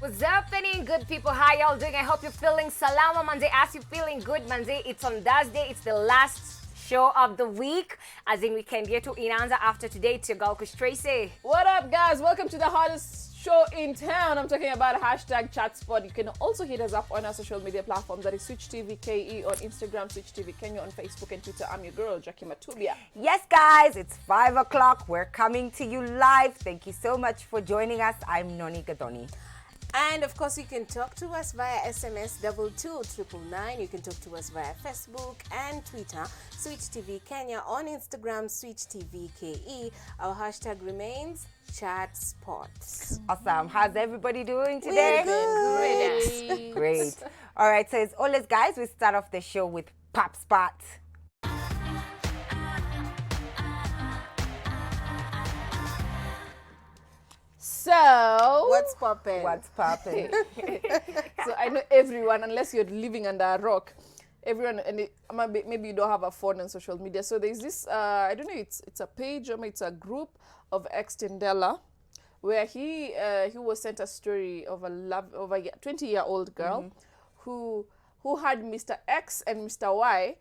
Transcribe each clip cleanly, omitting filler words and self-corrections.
What's happening, good people? How y'all doing? I hope you're feeling salama, manze. As you feeling good, manze, it's on Thursday. It's the last show of the week. As in weekend yetu inaanza after today. It's your girl, Kush Tracy. What up, guys? Welcome to the hottest show in town. I'm talking about hashtag ChatSpot. You can also hit us up on our social media platforms. That is Switch TV KE on Instagram, Switch TV Kenya on Facebook and Twitter. I'm your girl, Jackie Matubia. Yes, guys, it's 5 o'clock. We're coming to you live. Thank you so much for joining us. I'm Noni Gadoni. And of course, you can talk to us via SMS 22999. You can talk to us via Facebook and Twitter, Switch TV Kenya, on Instagram, Switch TV KE. Our hashtag remains ChatSpots. Awesome. How's everybody doing today? We're good. Great. All right, so as always, guys, we start off the show with Pop Spot. So, What's poppin'? What's popping? so I know everyone, unless you're living under a rock, everyone, and maybe you don't have a phone and social media. So there's this, I don't know, it's a page or it's a group of Extendella, where he was sent a story of a 20-year-old girl who had Mr. X and Mr. Y,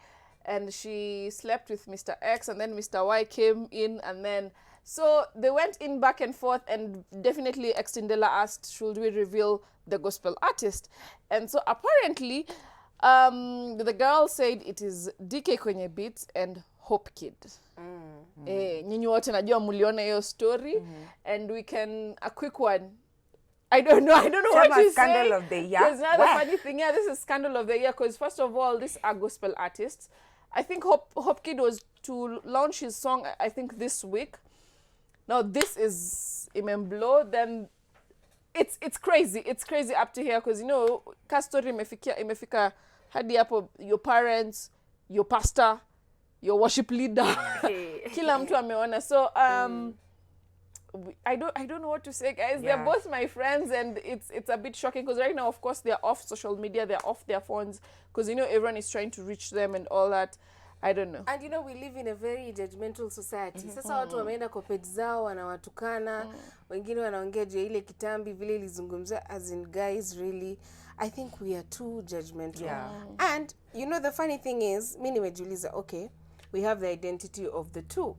and she slept with Mr. X, and then Mr. Y came in, and then so they went in back and forth, and definitely Extendella asked, should we reveal the gospel artist? And so apparently, the girl said it is DK kwenye beats and Hope Kid. Nyinyi wote najua muliona hiyo story, and we can, a quick one. I don't know what to say. Scandal of the year. There's another funny thing. Yeah, this is scandal of the year because first of all, these are gospel artists. I think Hope Kid was to launch his song, I think this week. Now this is Imemblo, then it's crazy. It's crazy up to here because you know, ka story imefika hadi hapo, your parents, your pastor, your worship leader, kila mtu ameona. So I don't know what to say, guys. Yeah. They're both my friends, and it's a bit shocking because right now, of course, they're off social media, they're off their phones because you know everyone is trying to reach them and all that. I don't know. And you know, we live in a very judgmental society. Sasa watu wameenda kwa page zao, wanawatukana, wengine wanaongea juu ile kitambi vile ilizungumza, as in guys, really, I think we are too judgmental. Yeah. And you know, the funny thing is, mimi nimejiuliza, okay, we have the identity of the two.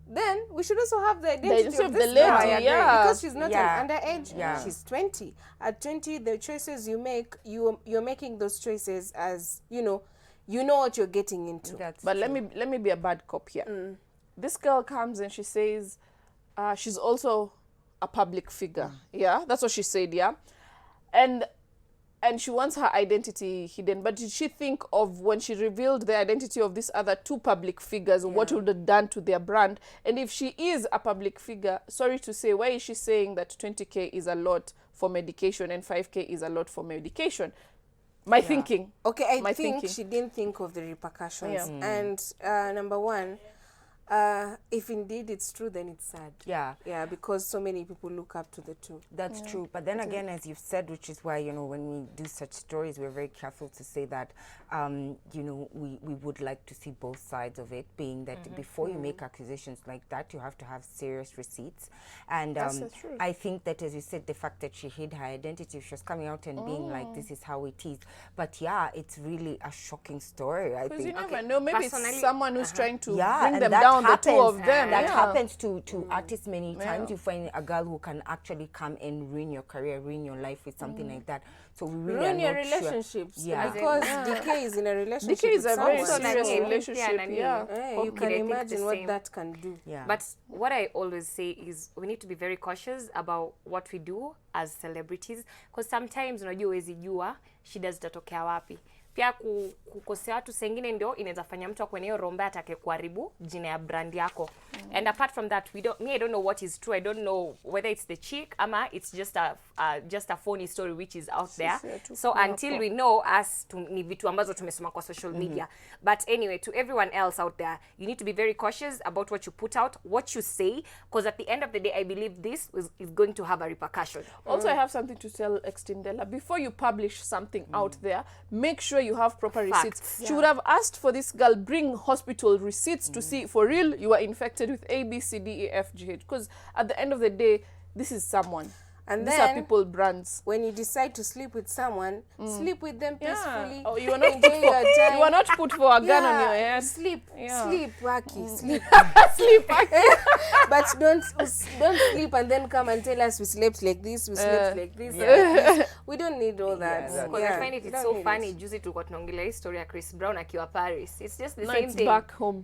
Then we should also have the identity of the this lady, girl. yeah. Because she's not Yeah. an underage. Yeah. She's 20. At 20, the choices you make, you're making those choices as, you know what you're getting into. But let me be a bad cop here. This girl comes and she says she's also a public figure. Yeah, that's what she said. Yeah, and she wants her identity hidden. But did she think of when she revealed the identity of these other two public figures, what would have done to their brand? And if she is a public figure, sorry to say, why is she saying that 20K is a lot for medication and 5K is a lot for medication? My thinking. Okay, I My think thinking. she didn't think of the repercussions. Yeah. And number one, if indeed it's true, then it's sad. Yeah. Yeah, because so many people look up to the two. That's true. But then again, as you've said, which is why, you know, when we do such stories, we're very careful to say that, you know, we would like to see both sides of it, being that before you make accusations like that, you have to have serious receipts. And That's the truth. I think that, as you said, the fact that she hid her identity, she was coming out and being like, this is how it is. But yeah, it's really a shocking story, I Because you think. never know. Maybe Personally, it's someone who's trying to Yeah, bring and them that down, happens, the two of them. That yeah. happens to artists many times. You find a girl who can actually come and ruin your career, ruin your life with something like that. So we really Ruin are your not sure. relationships. Yeah. Because DK is in a relationship DK is with a very someone. serious So, relationship. Nani. Yeah. Yeah, you Hope can Kid, I think imagine the what same. that can do. Yeah. But what I always say is we need to be very cautious about what we do as celebrities, because sometimes unajua huwezi jua shida zitatokea wapi. Pia kukosea watu sengine ndio inaweza fanya mtu akwenye hiyo romba atake kuharibu jina ya brand yako. And apart from that, I don't know what is true. I don't know whether it's the chick ama it's just a phony story which is out there. So until we know ni vitu ambazo tumesoma kwa social media. But anyway, to everyone else out there, you need to be very cautious about what you put out, what you say, because at the end of the day, I believe this is going to have a repercussion. Also, I have something to tell Extendella. Before you publish something out there, make sure you have proper receipts. She would have asked for this girl, bring hospital receipts to see for real you are infected with A, B, C, D, E, F, G, H. Because at the end of the day, this is someone. And These are then people brands. when you decide to sleep with someone, sleep with them peacefully. Oh, you are not enjoy your time. you are not put for a gun on your head. Sleep, Yeah. sleep, Waki, sleep. Sleep. But don't sleep and then come and tell us we slept like this, we slept like this, like this. We don't need all that. Yeah, Because I find it, we it's don't so need funny. it. Juzi tulikuwa tunaongelea hii story ya Chris Brown akiwa Paris. It's just the No, same it's thing. back home.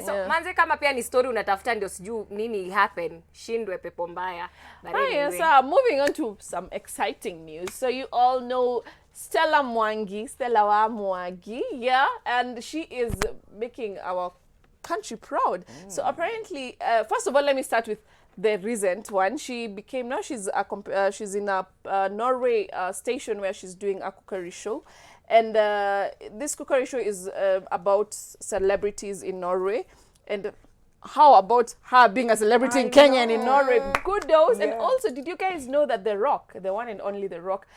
So manze kama pia ni story unatafuta ndio sijui nini happen, shindwe pepo mbaya. But Yes, anyway. moving on to some exciting news. So you all know Stella wa Mwangi, yeah, and she is making our country proud. So apparently, first of all, let me start with the recent one. She became, now she's she's in a Norway station where she's doing a cookery show. And this cookery show is about celebrities in Norway. And how about her being a celebrity in Kenya and in Norway? Kudos. And also, did you guys know that The Rock, the one and only The Rock,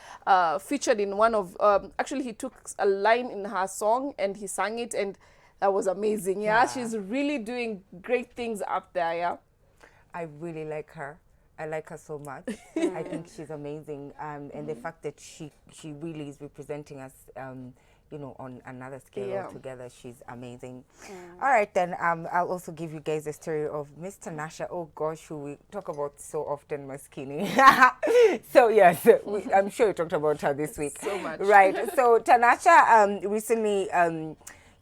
featured in one of, actually he took a line in her song and he sang it, and that was amazing. Yeah, she's really doing great things up there, yeah. I really like her. I like her so much. I think she's amazing, and the fact that she really is representing us, you know, on another scale Yeah. altogether. She's amazing. All right, then I'll also give you guys a story of Miss Tanasha. Oh gosh, who we talk about so often, Maskini. So yes, I'm sure you talked about her this week. So much. Right. So Tanasha recently,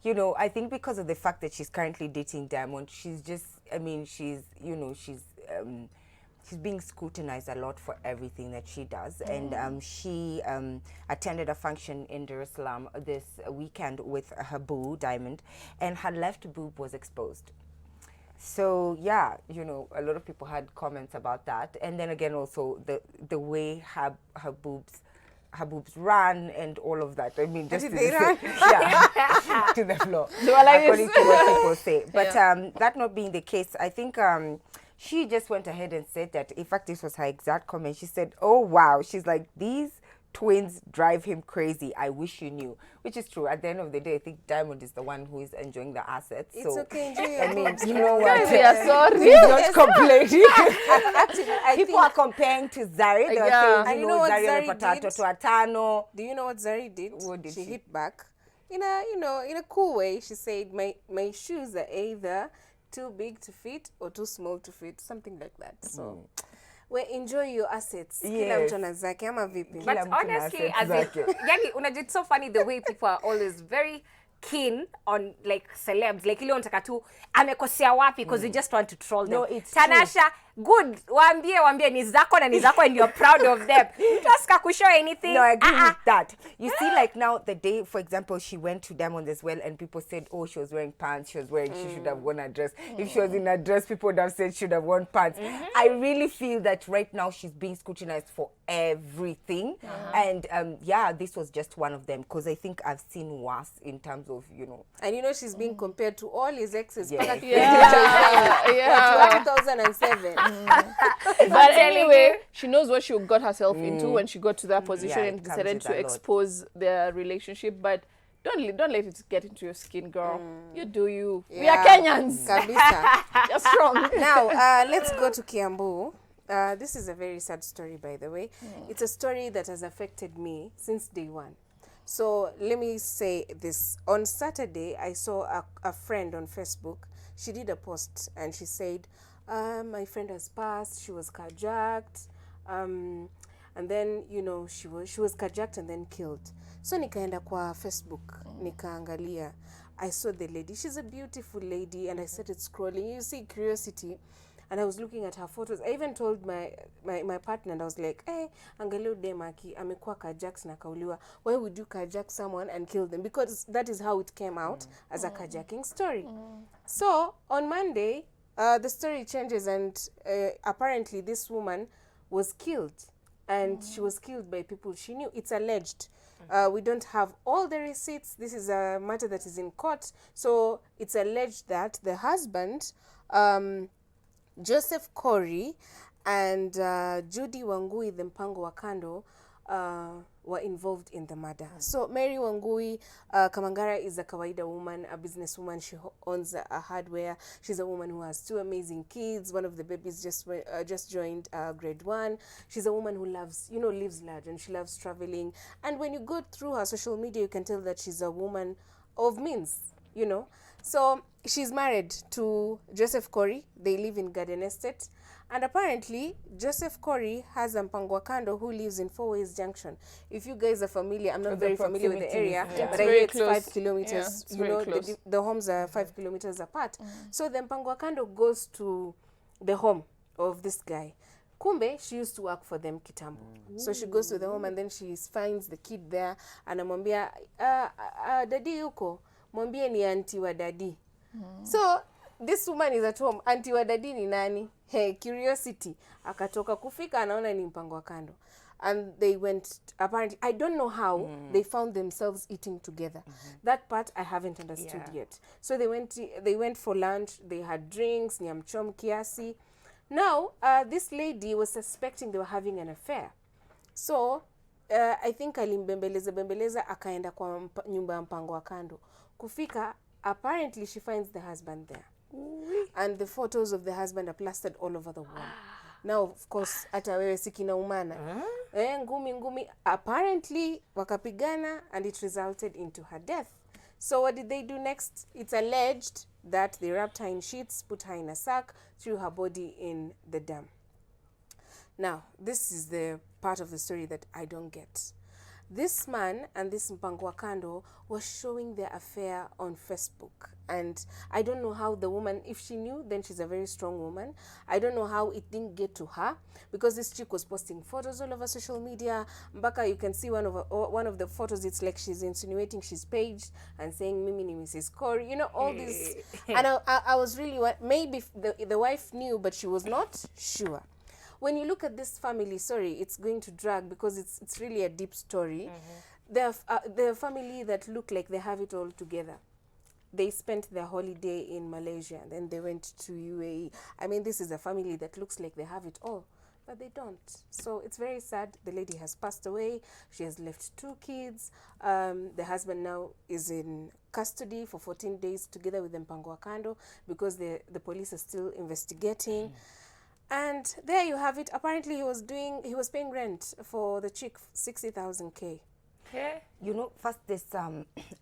you know, I think because of the fact that she's currently dating Diamond, she's just, I mean, she's, you know, she's being scrutinized a lot for everything that she does. And she attended a function in Dar es Salaam this weekend with her boo, Diamond, and her left boob was exposed. So yeah, you know, a lot of people had comments about that. And then again, also the way her boobs ran and all of that. I mean, just Did to they the run? yeah, to the floor, They were like according this. to what people say. But that not being the case, I think she just went ahead and said that, in fact, this was her exact comment. She said, oh wow, she's like, these twins drive him crazy. I wish you knew. Which is true. At the end of the day, I think Diamond is the one who is enjoying the assets. It's so okay, enjoy your I mean, boobs. you know what? We are sorry. He's not complaining. Actually, I People think, are comparing to Zari. They were Yeah. saying, And you you know know, what Zari Zari amepata did? watoto watano. do you know what Zari did? What did she? hit back in a, you know, in a cool way. She said, my shoes are either too big to fit or too small to fit, something like that. So we enjoy your assets. Kila Yes. mtu ana zake ama vipi? But Kila mtu na honestly, assets as zake. yani unajua, it's so funny the way people are always very keen on like celebs, like ile unataka tu amekosea wapi because you just want to troll them. No, it's Tanasha, good, waambie ni zako na ni zako and you're proud of them. Mtu asika kushow anything. No, I agree with that. You see, like now, the day, for example, she went to Diamond as well, and people said, oh, she was wearing pants, she should have worn a dress. If she was in a dress, people would have said she should have worn pants. I really feel that right now she's being scrutinized for everything. And yeah, this was just one of them, because I think I've seen worse in terms of, you know. And you know she's being compared to all his exes. Yes. Mpaka Yeah. 2007. But anyway, she knows what she got herself into when she got to that position Yeah, it and comes decided with to a lot. expose their relationship. But don't let it get into your skin, girl. You do you. We are Yeah. Kenyans. Kabisa. You're strong. Now, let's go to Kiambu. This is a very sad story, by the way. It's a story that has affected me since day one. So let me say this. On Saturday, I saw a friend on Facebook. She did a post and she said, my friend has passed. She was carjacked. And then, you know, she was carjacked and then killed. So nikaenda kwa Facebook, nikaangalia. I saw the lady. She's a beautiful lady, and I started scrolling. You see, curiosity. And I was looking at her photos. I even told my partner, and I was like, hey, angalia demaki amekuwa carjacked na kauliwa. Why would you carjack someone and kill them? Because that is how it came out as a carjacking story. So on Monday, the story changes, and apparently this woman was killed. And she was killed by people she knew. It's alleged. We don't have all the receipts. This is a matter that is in court. So it's alleged that the husband, Joseph Corey, and Judy Wangui, the Mpango wa Kando, were involved in the murder. So Mary Wangui Kamangara is a kawaida woman, a businesswoman. She owns a hardware. She's a woman who has 2 amazing kids. One of the babies just joined grade 1. She's a woman who loves, lives large, and she loves traveling. And when you go through her social media, you can tell that she's a woman of means, So she's married to Joseph Corey. They live in Garden Estate. And apparently, Joseph Corey has a Mpangwa Kando who lives in Four Ways Junction. If you guys are familiar, I'm not With very the familiar with the proximity, area, yeah. but It's I hear very it's close. 5 kilometers. Yeah, it's very close. The homes are 5 kilometers apart. So the Mpangwa Kando goes to the home of this guy. Kumbe, she used to work for them kitambo. So she goes to the home and then she finds the kid there. Anamwambia, dadi yuko, mwambie ni auntie wa dadi. So this woman is at home. Auntie wa dadi ni nani? Hey, curiosity. Akatoka kufika anaona ni Mpangwa Kando. And they went, apparently, I don't know how they found themselves eating together. That part I haven't understood yet. So they went for lunch, they had drinks, nyamchom kiasi. Now, this lady was suspecting they were having an affair. So, I think alimbembeleza akaenda kwa nyumba ya Mpangwa Kando. Kufika, apparently she finds the husband there. And the photos of the husband are plastered all over the wall. Now, of course, hata wewe sikina umana. Ngumi. Apparently, wakapigana and it resulted into her death. So what did they do next? It's alleged that they wrapped her in sheets, put her in a sack, threw her body in the dam. Now, this is the part of the story that I don't get. This man and this Mpangwa Kando was showing their affair on Facebook. And I don't know how the woman, if she knew, then she's a very strong woman. I don't know how it didn't get to her, because this chick was posting photos all over social media. Mbaka, you can see one of the photos, it's like she's insinuating she's paged and saying, Mimi ni Mrs. Corey, all this. And I was really, maybe the wife knew, but she was not sure. When you look at this family, sorry, it's going to drag because it's really a deep story. They're a family that look like they have it all together. They spent their holiday in Malaysia, and then they went to UAE. I mean, this is a family that looks like they have it all, but they don't. So it's very sad. The lady has passed away. She has left 2 kids. The husband now is in custody for 14 days together with Mpangwa Kando because the police are still investigating. And there you have it. Apparently he was paying rent for the chick, 60,000 K. Okay. First there's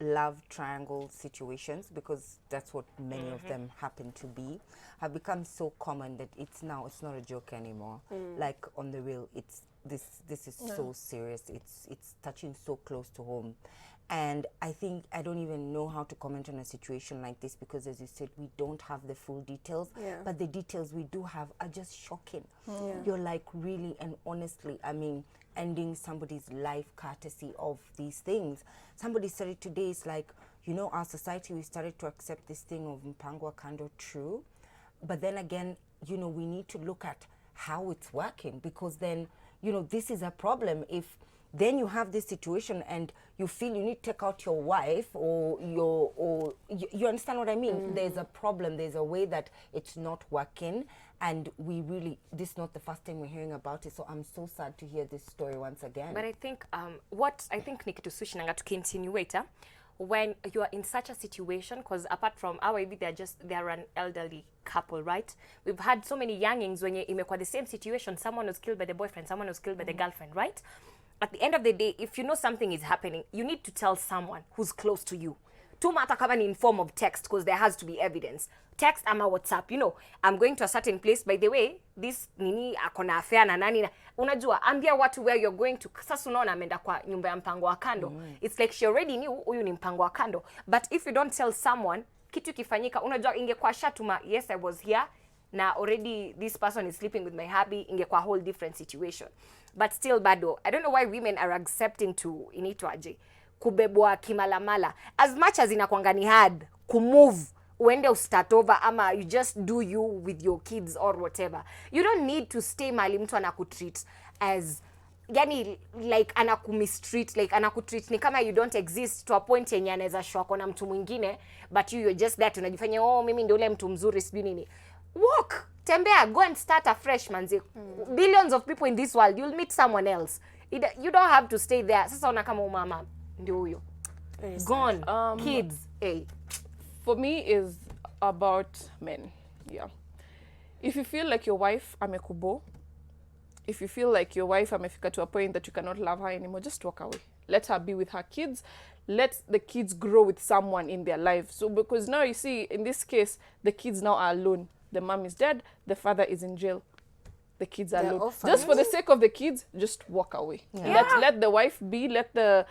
love triangle situations, because that's what many of them happen to be, have become so common that it's not a joke anymore. Like on the real, this is so serious. It's touching so close to home. And I think I don't even know how to comment on a situation like this, because as you said, we don't have the full details, but the details we do have are just shocking. You're like, really and honestly, I mean, ending somebody's life courtesy of these things. Somebody said it today, it's like, our society, we started to accept this thing of Mpangwa Kando, true. But then again, we need to look at how it's working, because then, this is a problem. If then you have this situation and you feel you need to take out your wife or you understand what I mean? There's a problem, there's a way that it's not working, and this is not the first time we're hearing about it, so I'm so sad to hear this story once again. But I think ni kitu sushi nanga tukiinsinuate when you are in such a situation, because apart from our maybe they're an elderly couple, right? We've had so many youngings when imekuwa the same situation, someone was killed by the boyfriend, someone was killed by the girlfriend, right? At the end of the day, if you know something is happening, you need to tell someone who's close to you. Tuma hata kama ni in form of text, because there has to be evidence. Text ama WhatsApp, I'm going to a certain place. By the way, this nini akona affair na nani na. Unajua, ambia watu where you're going to. Sasa unaona ameenda kwa nyumba ya Mpangwa Kando. It's like she already knew huyu ni Mpangwa Kando. But if you don't tell someone, kitu kifanyika, unajua ingekuwa shatuma, yes, I was here. Na already this person is sleeping with my hubby, ingekuwa a whole different situation. But still bado, I don't know why women are accepting to inaitwaje kubebwa kimalamala. As much as inakuanga ni hard kumove uende start over, ama you just do you with your kids or whatever. You don't need to stay mali mtu anakutreat as like anakumistreat, like anakutreat ni kama you don't exist to a point yenye anaweza shwako na mtu mwingine, but you're just that unajifanya mimi ndio ule mtu mzuri sijui nini. Walk, tembea, go and start afresh, manzi. Billions of people in this world, you'll meet someone else. You don't have to stay there. Sasa ona kama umama ndio huyo. Very sad. Gone. Kids. Hey. For me is about men. Yeah. If you feel like your wife amekubo, if you feel like your wife amefika to a point that you cannot love her anymore, just walk away. Let her be with her kids. Let the kids grow with someone in their life. So because now you see, in this case, the kids now are alone. The mom is dead, the father is in jail. The kids are They're alone. orphans. Just for the sake of the kids, just walk away. Let the wife be, let the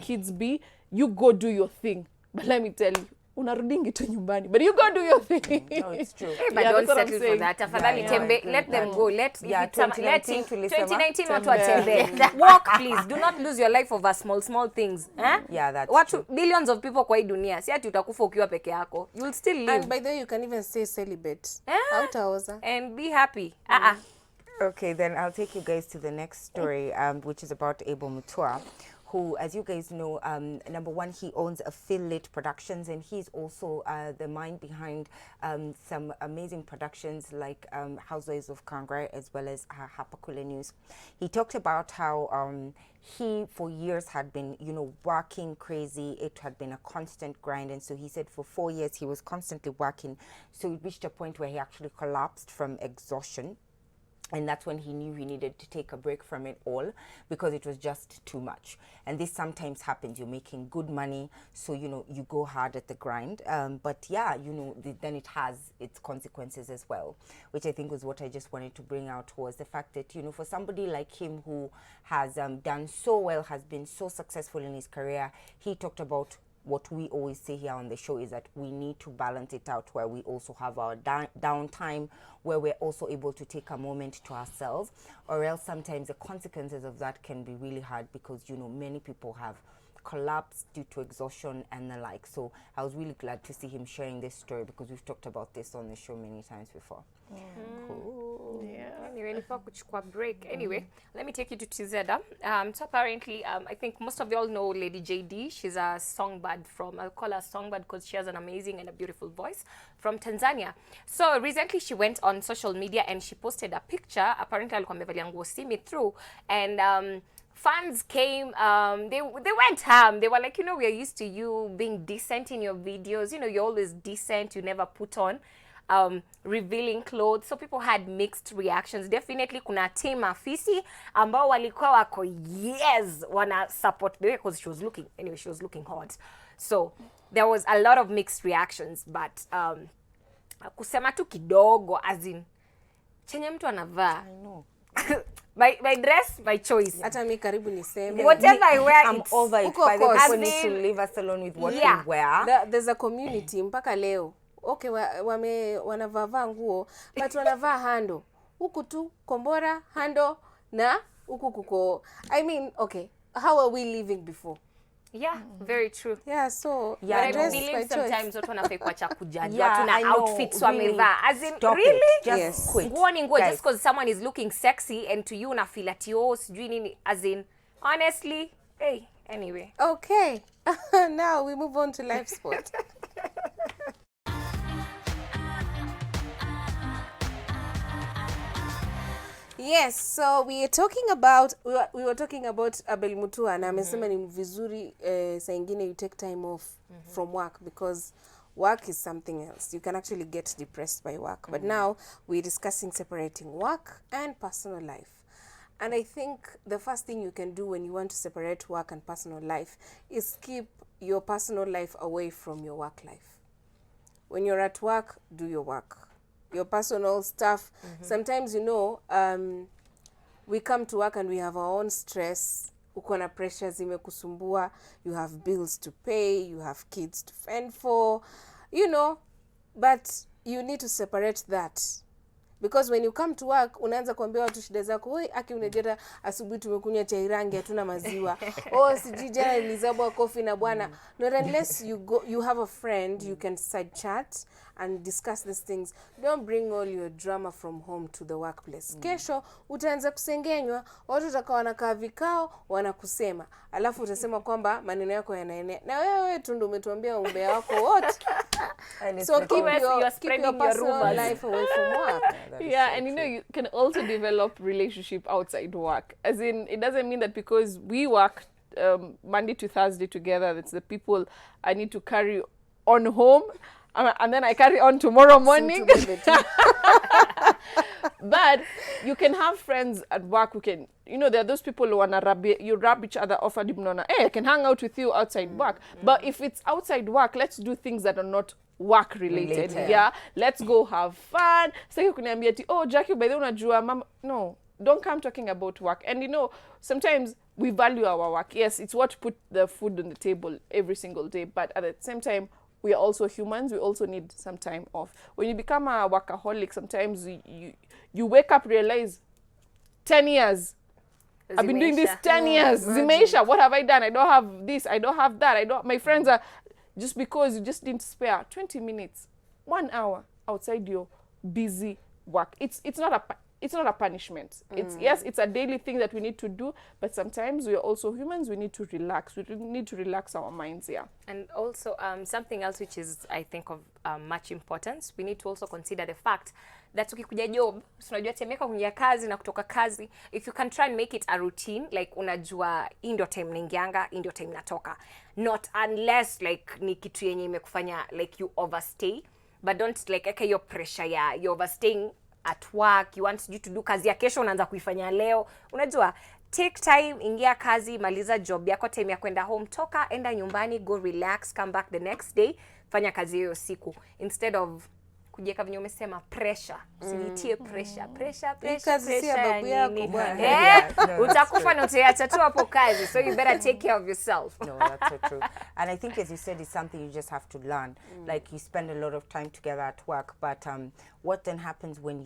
kids be. You go do your thing. But let me tell you, unarudingi tu nyumbani. But you go do your thing. No, it's true. But Yeah, don't that's what I'm settle for saying. that. Tafadhali tembe, let them go. Let Yeah, if it's some- 2019 tulisema, 2019 watu tembe. watembe. Walk please. Do not lose your life over small things. Eh? Yeah, that's Watu true. billions of people kwa hii dunia. Si ati utakufa ukiwa peke yako. You'll still live And by the way, you can even stay celibate. Hautaoza. and be happy. Okay, then I'll take you guys to the next story, which is about Abel Mutua, who, as you guys know, number one, he owns Affiliate Productions, and he's also the mind behind some amazing productions like Housewives of Congress, as well as Hapakule News. He talked about how he, for years, had been, working crazy. It had been a constant grind, and so he said for 4 years he was constantly working. So it reached a point where he actually collapsed from exhaustion. And that's when he knew he needed to take a break from it all, because it was just too much. And this sometimes happens. You're making good money, so, you go hard at the grind. But yeah, then it has its consequences as well, which I think was what I just wanted to bring out, was the fact that, for somebody like him who has done so well, has been so successful in his career, he talked about what we always say here on the show, is that we need to balance it out, where we also have our downtime, where we're also able to take a moment to ourselves, or else sometimes the consequences of that can be really hard, because many people have collapsed due to exhaustion and the like. So I was really glad to see him sharing this story, because we've talked about this on the show many times before. Cool. Anyway, nilikuwa kuchukua break. Anyway, let me take you to Tizeda. So apparently, I think most of you all know Lady JD. She's a songbird I'll call her songbird because she has an amazing and a beautiful voice, from Tanzania. So recently she went on social media and she posted a picture. Apparently alikuwa amevalia nguo see me through, and fans came, they went ham. They were like, we are used to you being decent in your videos. You're always decent. You never put on revealing clothes. So people had mixed reactions. Definitely kuna team afisi ambao walikuwa wako wana support the way, because she was looking hot. So there was a lot of mixed reactions, but kusema tu kidogo, as in chenye mtu anavaa. I know. my dress, my choice. Hata mi karibu niseme. Whatever I wear, I'm it's over it. Uko By the way, course. people need to As in- leave us alone with what Yeah. we wear. There's a community mpaka leo. Okay, wanavaa nguo, but wanavaa hando. Huku tu kombora, hando, na huku kuko. I mean, okay, how are we living before? Yeah, very true. Yeah, so Yeah, But I I know. believe by choice. sometimes watu wanafai kuacha kujaji Yeah, watu I na know, outfits really. wamevaa. As in, Stop really? it. Just Yes. quit. Nguo ni nguo, Guys. just because someone is looking sexy and to you una feel ati sijui nini. As in, honestly, hey, anyway. Okay, now we move on to live sport. Yes, so we were talking about Abel Mutua, na amesema ni vizuri saa ingine you take time off from work, because work is something else. You can actually get depressed by work. But now we're discussing separating work and personal life. And I think the first thing you can do when you want to separate work and personal life is keep your personal life away from your work life. When you're at work, do your work. Your personal stuff. Sometimes, we come to work and we have our own stress. Uko na pressure zimekusumbua. You have bills to pay. You have kids to fend for. But you need to separate that. Because when you come to work, unaanza kuambia watu shida zako. Oi, aki unajeta asubuhi tumekunywa chai rangi hatuna maziwa. Sijui jana nilizabwa coffee na bwana. Not unless you have a friend, you can side chat and discuss these things. Don't bring all your drama from home to the workplace. Kesho utaanza kusengenywa, watu watakuwa wanakaa vikao wanakusema, alafu utasema kwamba maneno yako yanaenea, na wewe tu ndio umetuambia umbea wako wote. So keep your personal life away from work. Yeah, and you know, you can also develop relationship outside work. As in, it doesn't mean that because we work Monday to Thursday together, that's the people I need to carry on home, and then I carry on tomorrow morning. But you can have friends at work who can, you know, there are those people who wanna rub each other off, and hey, I can hang out with you outside work. But if it's outside work, let's do things that are not work related. Yeah, let's go have fun. Sasa kuniambia ati, oh Jackie, by the way unajua mama, no, don't come talking about work. And you know, sometimes we value our work. Yes, it's what put the food on the table every single day, but at the same time, we are also humans. We also need some time off. When you become a workaholic, sometimes you wake up, realize 10 years I've been doing this 10 years. Zimeisha, what have I done? I don't have this, I don't have that, my friends are, just because you just didn't spare 20 minutes, 1 hour outside your busy work. It's not a punishment. It's a daily thing that we need to do, but sometimes we are also humans. We need to relax. We need to relax our minds, yeah. And also something else which is, I think, of much importance, we need to also consider the fact that ukikuja job, unajua temeka kuingia kazi na kutoka kazi, if you can try and make it a routine, like unajua hii ndio time naingianga, hii ndio time natoka, not unless like ni kitu yenye imekufanya like you overstay, but don't like eka your pressure ya you overstaying at work, you want you to do kazi ya kesho unaanza kuifanya leo. Unajua, take time, ingia kazi, maliza job yako, time ya kwenda home, toka, enda nyumbani, go relax, come back the next day, fanya kazi hiyo siku, instead of kujeka venye umesema pressure. Usijitie pressure Babu yako bwana. Utakufa na utaacha tu hapo kazi. So you better take care of yourself. No, that's so true. And I think, as you said, it's something you just have to learn. Like, you spend a lot of time together at work, but what then happens when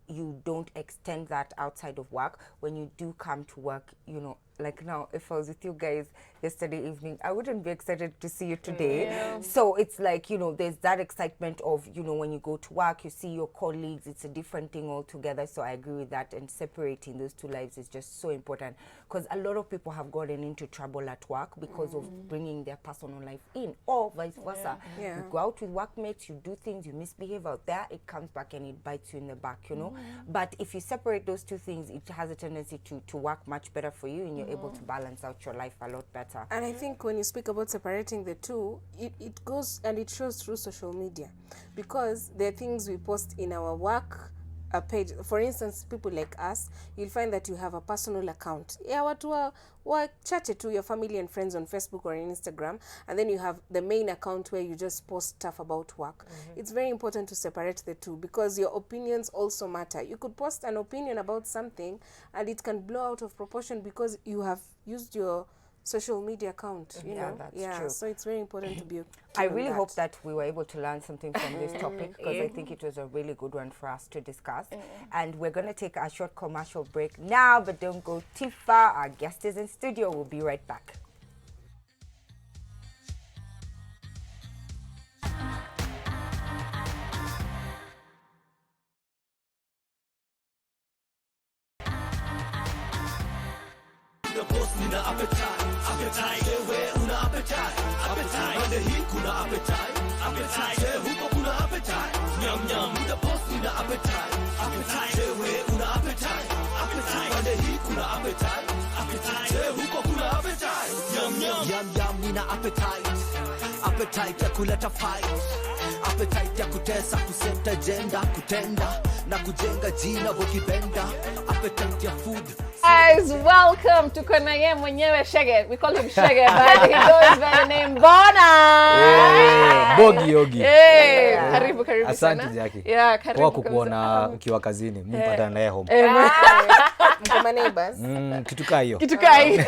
you don't extend that outside of work? When you do come to work, you know, like now, if I was with you guys yesterday evening, I wouldn't be excited to see you today. Yeah. So it's like, you know, there's that excitement of, you know, when you go to work, you see your colleagues, it's a different thing altogether. So I agree with that, and separating those two lives is just so important, because a lot of people have gotten into trouble at work because of bringing their personal life in, or vice versa. Yeah. You go out with workmates, you do things, you misbehave out there, it comes back and it bites you in the back, you know. But if you separate those two things, it has a tendency to work much better for you, and you're able to balance out your life a lot better. And I think when you speak about separating the two, it goes and it shows through social media, because there are things we post in our work page. For instance, people like us, you'll find that you have a personal account. Yeah, watu wa chache to your family and friends on Facebook or Instagram, and then you have the main account where you just post stuff about work. It's very important to separate the two, because your opinions also matter. You could post an opinion about something and it can blow out of proportion because you have used your social media account, you know. That's true. So it's very important to be I really hope that we were able to learn something from this topic, because I think it was a really good one for us to discuss. And we're going to take a short commercial break now, but don't go too far. Our guest is in studio. We'll be right back. Appetite ya kuleta fight, appetite ya kutesa, kuseta agenda, kutenda na kujenga jina bokibenda, appetite ya food. Guys, welcome to Konaye mwenyewe Shege. We call him Shege, but he goes by the name Bona. Bogi Yogi. Hey, karibu sana. Asante Jackie. Yeah, karibu. Kwa kukuona ukiwa kazini, mpata naye home. Mkoma neighbors. Kitu kaa hiyo. Kitu kaa hiyo.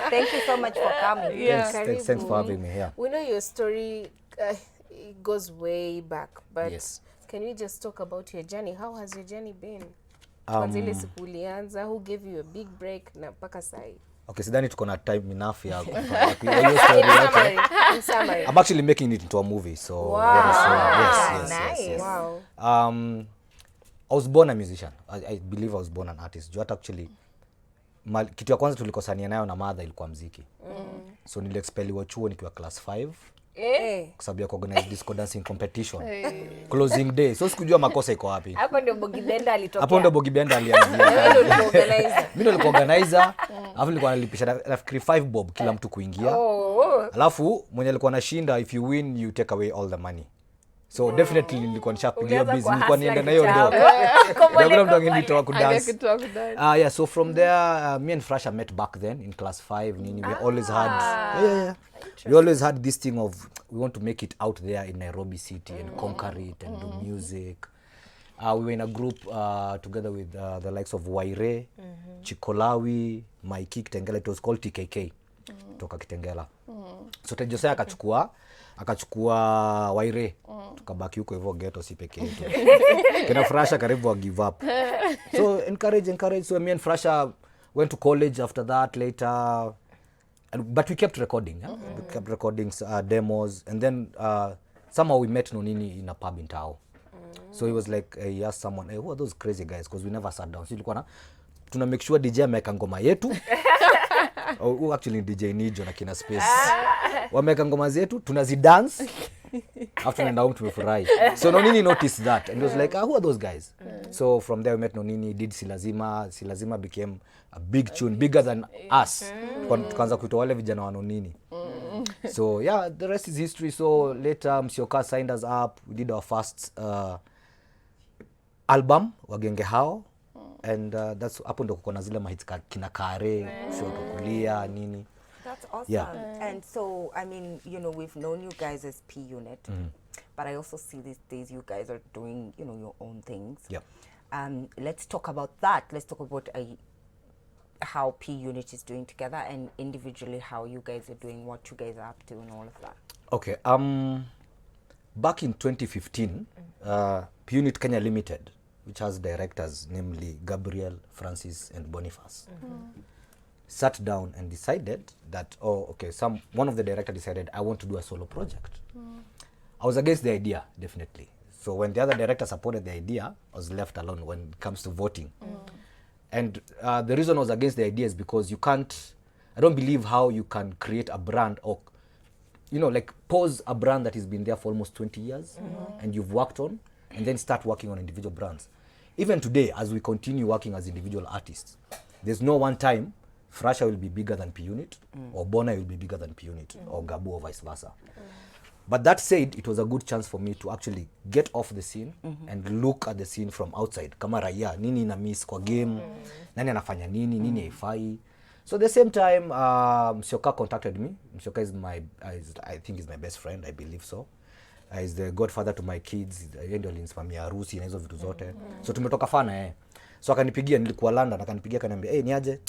Thank you so much for coming. Yeah. Thanks for having me here. We know your story it goes way back, but Yes. can we just talk about your journey? How has your journey been? Kwanza ile siku ulianza, who gave you a big break na mpaka sai? Okay, sidhani tuko na time enough ya kufanya hiyo story yote. In summary. I'm actually making it into a movie, so Wow. very soon. Yes. Nice. Wow. I was born a musician. I believe I was born an artist. Juu actually kitu ya kwanza tulikosania nayo na mother ilikuwa muziki. So niliexpeliwa chuo nikiwa class 5 kwa sababu ya organize disco dancing competition. Closing day. So sikujua makosa iko wapi. Hapo ndio Bogi Benda alitokea. Hapo ndio Bogi Benda alianzia. Organizer. Mimi ndo nilikuwa organizer, alafu nilikuwa nalipisha nafikiri 5 bob kila mtu kuingia. Alafu mwenye alikuwa anashinda, if you win you take away all the money. So definitely nilikuwa nishapigia busy, nilikuwa nienda na hiyo ndo. Ndio mtu angenitoa ku dance. Yeah, so from there me and Frasha met back then in class 5 nini. We always had we always had this thing of we want to make it out there in Nairobi city and conquer it and do music. We were in a group together with the likes of Waire, Chikolawi, Mikey Kitengela. It was called TKK. Toka Kitengela. So Tejose akachukua Waire. Tukabaki huko hivyo ghetto si peke yetu. Kina Frasha karibu wa give up. So encourage. So me and Frasha went to college after that later. But we kept recording. Yeah? We kept recording demos. And then somehow we met Nonini in a pub in Tao. So he was like, he asked someone, hey, who are those crazy guys? Because we never sat down. So tulikuwa na tuna make sure DJ ameweka ngoma yetu. Who actually DJ Nijo na kina Space. Wameweka ngoma zetu, tunazidance. After and down tumefurahi. So Nonini noticed that and he was like, who are those guys? So from there we met Nonini, did Silazima became a big tune, bigger than us. Tukaanza kuitwa wale vijana wa Nonini. So yeah, the rest is history. So later Msioka signed us up. We did our first album Wagenge Hao, and that's hapo ndo kuko na zile mahits kina Kare, Shoto Kulia nini. That's awesome. Yeah. And so, I mean, you know, we've known you guys as P Unit, but I also see these days you guys are doing, you know, your own things. Yep. Let's talk about that. Let's talk about how P Unit is doing together, and individually how you guys are doing, what you guys are up to, and all of that. Okay. Back in 2015, P Unit Kenya Limited, which has directors namely Gabriel, Francis, and Boniface, sat down and decided that, one of the directors decided, I want to do a solo project. I was against the idea, definitely. So when the other director supported the idea, I was left alone when it comes to voting. And the reason I was against the idea is because I don't believe how you can create a brand or, you know, like pose a brand that has been there for almost 20 years and you've worked on, and then start working on individual brands. Even today, as we continue working as individual artists, there's no one time Frasha will be bigger than P Unit, or Bona will be bigger than P Unit, or Gabu, or vice versa. But that said, it was a good chance for me to actually get off the scene and look at the scene from outside. Kama raia, nini na miss kwa game, nani anafanya nini haifai. So the same time, Msioka contacted me. Msioka is I think he's my best friend, I believe so. He's the godfather to my kids. Yeye ndio alinisimamia harusi na hizo vitu zote. So tumetoka fana So akanipigia, nilikuwa London, akanipigia akaniambia, ni aje?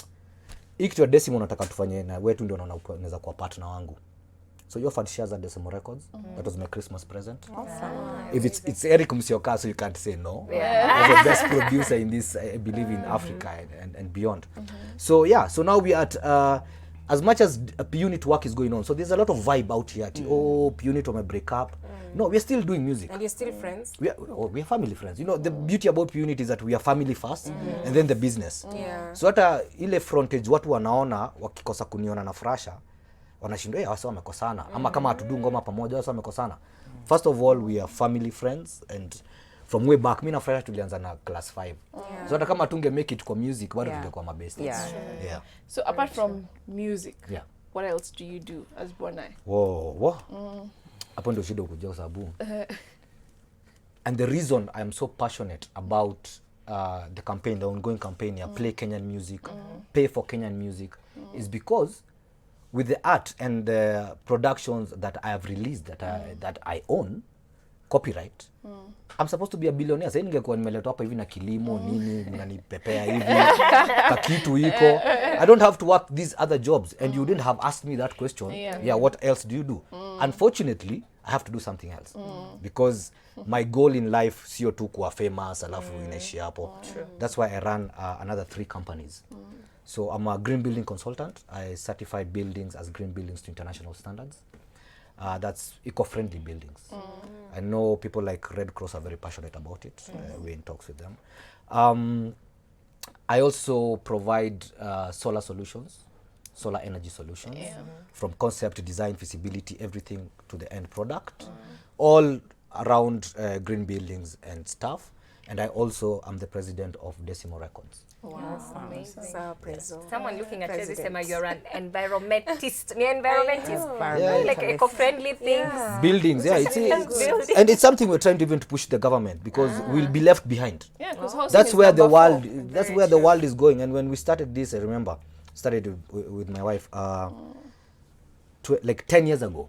Hii kitu ya Decimo nataka tufanye na wetu ndio unaweza kuwa partner wangu. So you offered shares at Decimo Records. That was my Christmas present. Awesome. If it's Eric Msioka, so you can't say no. He's the best producer in this, I believe, in Africa and beyond. So yeah, so now we are at, as much as P Unit work is going on, so there's a lot of vibe out here. P Unit or my breakup. No, we're still doing music. And you're still friends? We are family friends. You know, the beauty about P Unit is that we are family first and then the business. Yeah. So hata ile frontage watu wanaona wakikosa kuniona na Frasha, wanashindwa wasa wamekosana. Ama kama hatudu ngoma pamoja wasa wamekosana. First of all, we are family friends, and from way back, mimi na Frasha tulianza na class 5. So hata kama tunge make it kwa music, bado tungekuwa mabest. Yeah. So apart from music, what else do you do as Bonai? Whoa. Hapo ndio shida kuja sababu. And the reason I am so passionate about the campaign, the ongoing campaign, Play Kenyan Music, Pay for Kenyan Music, is because with the art and the productions that I have released, that I own, copyright, I'm supposed to be a billionaire. Sasa ningekuwa nimeletwa hapa hivi na kilimo nini, mnanipepea hivi, kakitu iko. I don't have to work these other jobs, and you didn't have asked me that question. What else do you do? Unfortunately, I have to do something else because my goal in life sio tu kuwa famous alafu inaishi hapo. That's why I run another 3 companies. So I'm a green building consultant. I certify buildings as green buildings to international standards. That's eco-friendly buildings. I know people like Red Cross are very passionate about it. We're in talks with them. I also provide solar solutions, solar energy solutions, from concept, design, feasibility, everything to the end product, all around green buildings and stuff. And I also am the president of Decimo Records. Amazing. Sawa, Prezo. Someone looking at you, they say, President. you're an environmentist. You're environmentist. Environmentalist. Like eco-friendly things. Buildings, yeah, Buildings. and it's something we're trying to even to push the government because we'll be left behind. Yeah, because That's where the world. That's where the world is going. And when we started this, I remember started with my wife like 10 years ago.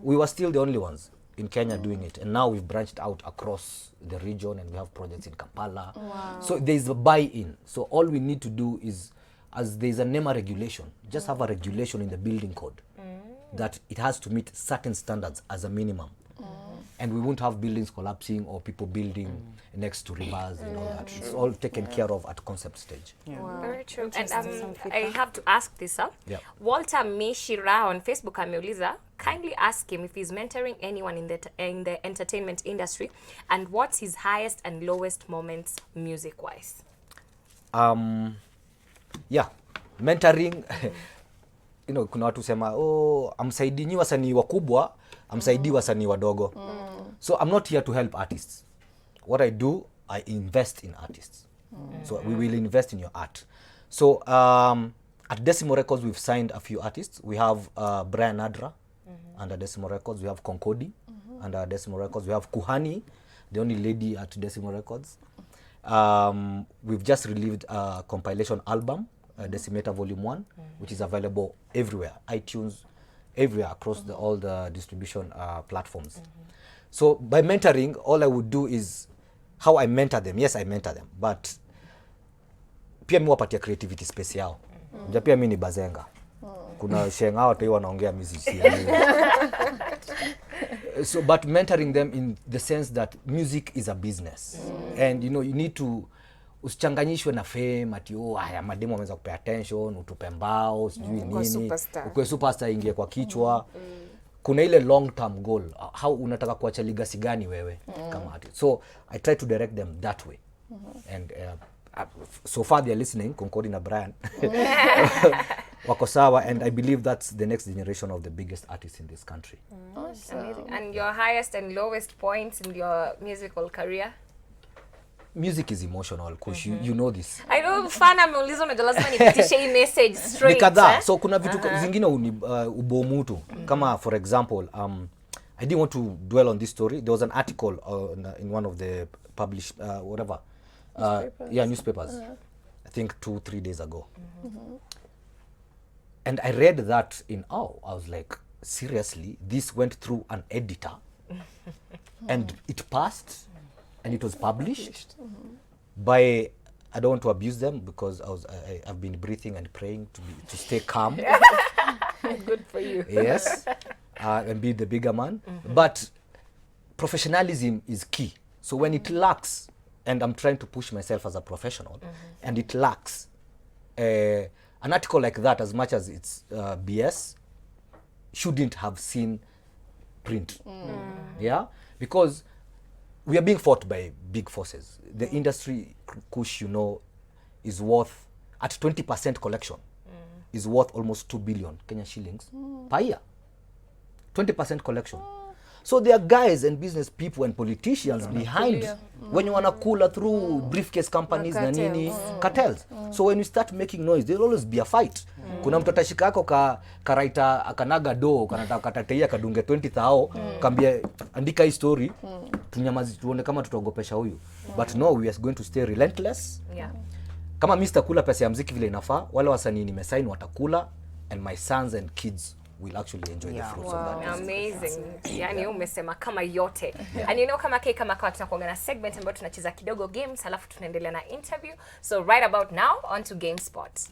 We were still the only ones in Kenya doing it, and now we've branched out across the region, and we have projects in Kampala. So there's a buy-in. So all we need to do is, as there's a NEMA regulation, just have a regulation in the building code that it has to meet certain standards as a minimum. And we won't have buildings collapsing or people building next to rivers and all that. It's all taken care of at concept stage. Very true. And I have to ask this up. Yeah. Walter Mishira on Facebook ameuliza, kindly ask him if he's mentoring anyone in the entertainment industry and what's his highest and lowest moments music-wise. Yeah, mentoring you know, kuna watu sema amsaidii nyi wasanii wakubwa, amsaidii wasanii wadogo. So I'm not here to help artists. What I do, I invest in artists. So we will invest in your art. So at Decimo Records, we've signed a few artists. We have Brian Adra under Decimo Records. We have Concodi under Decimo Records. We have Kuhani, the only lady at Decimo Records. We've just released a compilation album, Decimator Volume 1, which is available everywhere, iTunes, everywhere across all the distribution platforms. So by mentoring, all I would do is how I mentor them. Yes, I mentor them, but pia mi wapatia creativity space yao. Nja pia mi ni bazenga. Kuna shenga watu hii wanaongea muziki. So but mentoring them in the sense that music is a business. And you know, you need to usichanganyishwe na fame ati haya mademo wameweza kupea attention, utupe mbao, sijui nini. Ukwe superstar ingie kwa kichwa. Kuna ile long term goal. How unataka kuacha legacy gani wewe kama artist. So I try to direct them that way. And so far they are listening, Concodi na Brian. Wako sawa, and I believe that's the next generation of the biggest artists in this country. Amazing. And your highest and lowest points in your musical career? Music is emotional, because you know this. I know fan ameuliza unajua lazima nipitishe hii message straight. Ni kadhaa. So kuna vitu zingine ubomutu. Kama for example, I didn't want to dwell on this story. There was an article in one of the published newspapers. I think 2-3 days ago. And I read that in awe. I was like, seriously, this went through an editor and it passed and it was published by, I don't want to abuse them because I've been breathing and praying to stay calm. Good for you. Yes, and be the bigger man. But professionalism is key. So when it lacks, and I'm trying to push myself as a professional, and it lacks, an article like that, as much as it's BS, shouldn't have seen print. Yeah, because we are being fought by big forces. The industry, Kush, you know, is worth, at 20% collection, is worth almost 2 billion Kenya shillings per year. 20% collection. So there are guys and business people and politicians behind when you wanna cooler through briefcase companies na nini, cartels. So when you start making noise, there'll always be a fight. Kuna mtu atashika yako karaita akanaga do kanataka katateia kadunge 20,000 kambia andika hii story tunyamazi tuone kama tutaogopesha huyu. But no, we are going to stay relentless. Yeah. Kama Mr. Kula pesa ya muziki vile inafaa, wale wasanii nimesign watakula, and my sons and kids will actually enjoy the fruits of that. Amazing. Yani umesema kama yote. And you know kama kwa tunakuanga na segment ambayo tunacheza kidogo games halafu tunaendelea na interview. So right about now on to GameSpot.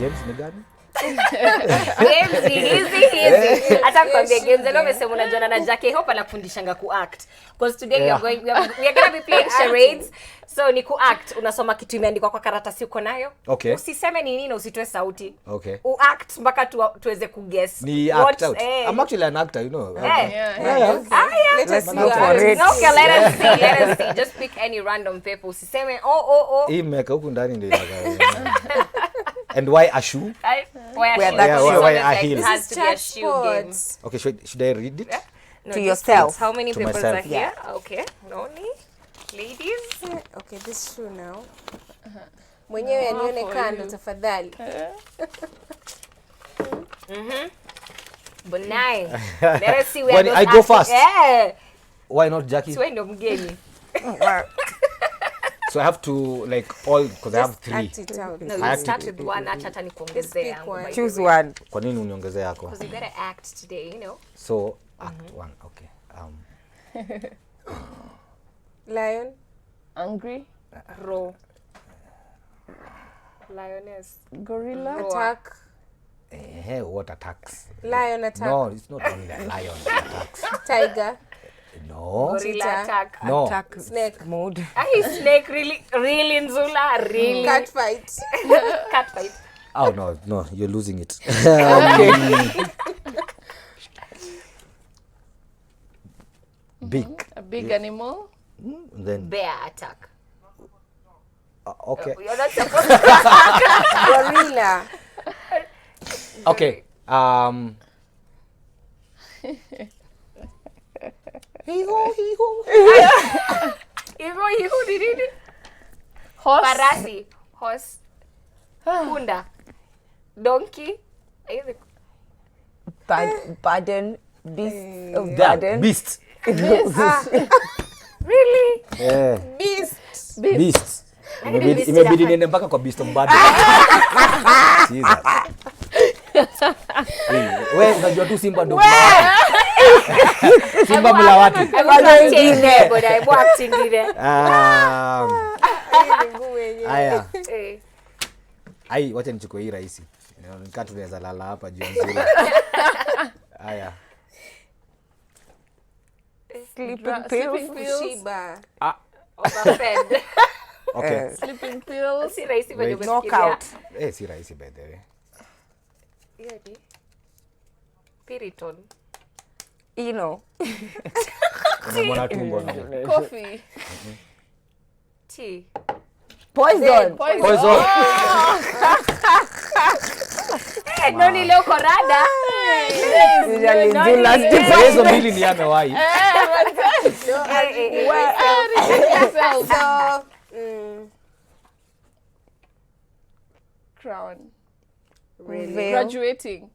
Games ni gani? Games ni easy. Hata kwambia games leo umesema unajua na Jackie Hope anafundishanga kuact. Because today we are going to be playing charades. So ni kuact, unasoma kitu imeandikwa kwa karatasi uko nayo. Okay. Usiseme ni nini na usitoe sauti. Okay. Uact mpaka tuweze kuguess. Ni act out. I'm actually an actor, you know. Let us see. go for it. Okay, let us see. Just pick any random paper. Usiseme Hii mmeka huku ndani ndio inakaa. And why a shoe? Why a heel? It has to be a shoe game. Okay, should I read it? No, To just yourself. put how many To papers myself. are here? Okay, Noni. Ladies. Okay, this shoe now. Mwenyewe anione kando tafadhali. Bonai. Let us see where When those I go acting- first? Why not Jackie? Siwe ndo mgeni. So I have to like all because I have Just 3. act it out. No, I you have start to- with one, acha hata nikuongezea Just pick yangu. one. by the Choose way. one. Kwa nini uniongezea yako? Because you gotta act today, you know. So act 1. Okay. Lion. Angry. Row. Lioness. Gorilla. Attack. What attacks? Lion attack. No, it's not only a lion that attacks. Tiger. No. Gorilla Cheetah. attack. No. Attack Snake. mode. Ay, snake really Nzula, really. Cat fight. Cat fight. Oh no, you're losing it. Big. A big animal. Then Bear attack. okay. You're not supposed to. Gorilla. Okay. Hivyo ni nini? Horse. Farasi. Horse. Punda. Donkey. Baden. Beast of Yeah, Baden. beast. Really? Yeah. Beast. Beast. Beast Imebidi ya- niende mpaka kwa beast of Baden. Jesus. Wewe unajua tu Simba ndio. Simba mla watu. Hebu acting ile. Aya. Eh. Ai, wacha nichukue hii rahisi. Nikaa tunaweza lala hapa juu nzuri. Aya. Sleeping pills. Sleeping pills. Shiba. Overfed. Okay. Sleeping pills. Si rahisi venye Wait. umesikia. Knockout. Si rahisi by the way. Hiyo ni Piriton. You know. Unamwona tumbo na. Coffee. Tea. Poison. Poison. Noni leo korada. Usually do last Na different. hizo mbili ni amewahi. So, Crown. Veil. Graduating.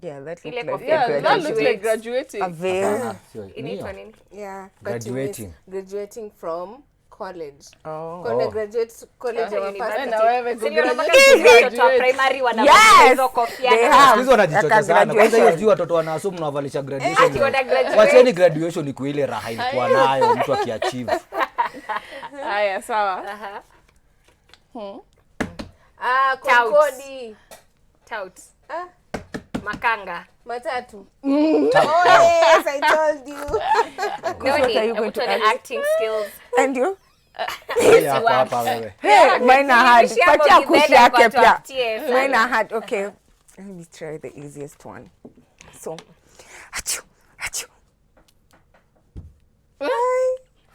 Yeah, that Ile looks like kofia. Yeah, that looks Graduate. like graduating. a veil. Hapana, sio. Inaitwa Nio. nini? yeah. but you miss Graduating. graduating from college. Oh. Kwenda Oh. graduate college ama University. Na wewe Si ndio unapata graduate. watoto wa primary Yes! wanavaa hizo kofia They na- have. Hizo wanajichocha Like a sana. Kwanza hiyo graduation. sijui watoto wanasoma mnawavalisha Ati graduation. wana graduate. Wacheni graduation ikuwe ile raha ilikuwa nayo mtu akiachieve. Haya, sawa. Aha. Konkodi. Tout. Ah, Makanga. matatu. Oh yes, I told you. Noni, are you going hebu to tuone act? acting skills. And you? Yako hapa wewe. Hey, mine are hard. Nimeshia Patia Bogi kushi Bele yake kwa pia. tuatie sana. Mine are hard. Okay. Let me try the easiest one. So, achoo, achoo.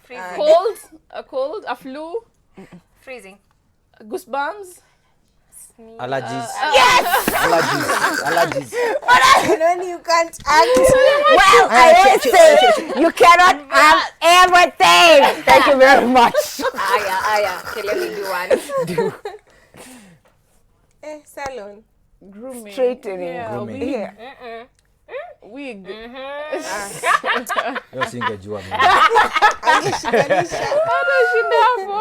Freezing. Cold. A cold. A flu. Freezing. Goosebumps. Allergies. Allergies. When you can't act. Well, I always say you cannot have everything. Thank you very much. Aya. Okay, let me do one. Salon. Grooming. Straightening. Yeah, Grooming. wig. Yeah. Wig. Yo singejua mimi. Shinda hapo.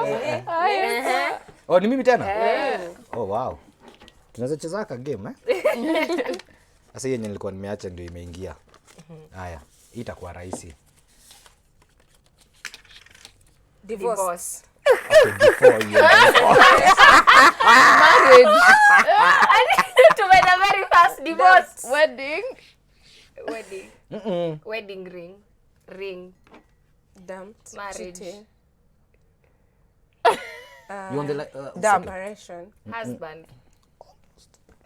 Haya. Oh, ni mimi tena? Oh, wow. Tunaweza cheza ka game Sasa yenye nilikuwa nimeacha ndio imeingia. Haya, hii itakuwa rahisi. Divorce. Okay, before you. Marriage. To make a very fast divorce. Wedding. Wedding ring. Ring. Dumped. Marriage. Cheating. You on the Separation. Husband.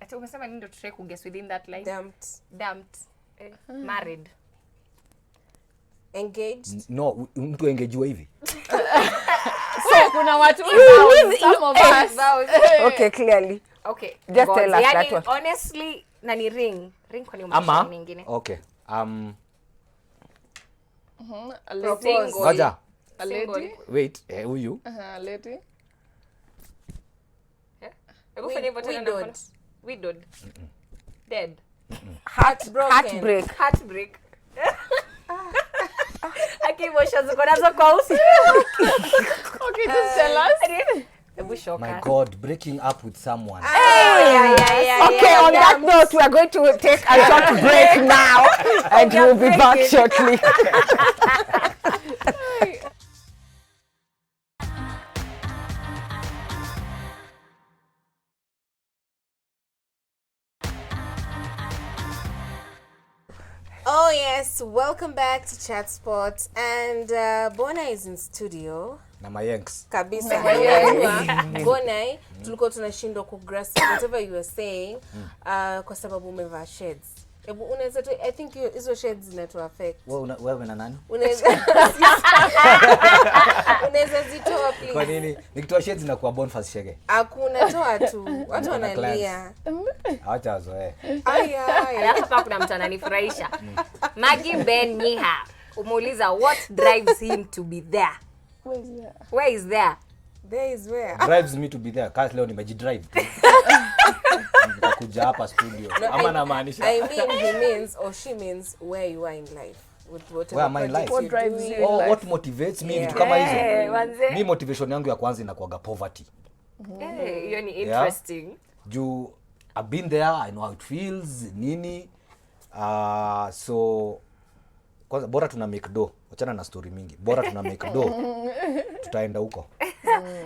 Ati umesema nini ndo tutry kuguess within that line? Dumped. Married. Engaged. No, mtu engejiwa hivi. So kuna watu some of us. Okay, clearly. Okay. Just God. tell us Yani, that one. honestly, nani ring. Ring kwa ni umesha Ama nyingine. okay. A lady. Single. Ngoja. A lady. Single. Wait, huyu. A lady. Hebu fanya hivyo tena na Widowed. mkono. Widowed. Dead. Heartbreak. Heartbreak. Akimosha ziko nazo kwa uso. Okay, just tell us. Hebu shoka. My God, breaking up with someone. Okay, on that note, we are going to take a short break now, and we'll be back shortly. Oh yes, welcome back to Chat Spot, and Bona is in studio Na mayenks. kabisa. Bona, tulikuwa tunashindwa kugrasp whatever you were saying kwa sababu umevaa shades. Hebu unaweza tu, I think hizo shades zinatu affect. Wewe na nani? Unaweza zitoa please. Kwa nini? Nikitoa shades na kwa Boniface Shege. Hakuna, toa tu. Watu wanalia. Acha zoe. Aya. Alafu hapa kuna mtu ananifurahisha. Maggie Ben Nyiha. Umuuliza what drives him to be there? Where is there? There is where. Drives me to be there. Kasi leo nimejidrive. Nikakuja hapa studio. Ama namaanisha. I mean he means or she means where you are in life. With whatever Where am I in life? projects What you're drives doing. you? Oh, what motivates me vitu kama hizo. Wanze. Mi motivation yangu ya kwanza inakuwaga poverty. Hiyo ni interesting. Juu I've been there, I know how it feels, nini. So kwanza bora tuna make do. Wachana na story mingi. Bora tuna make do. Tutaenda huko.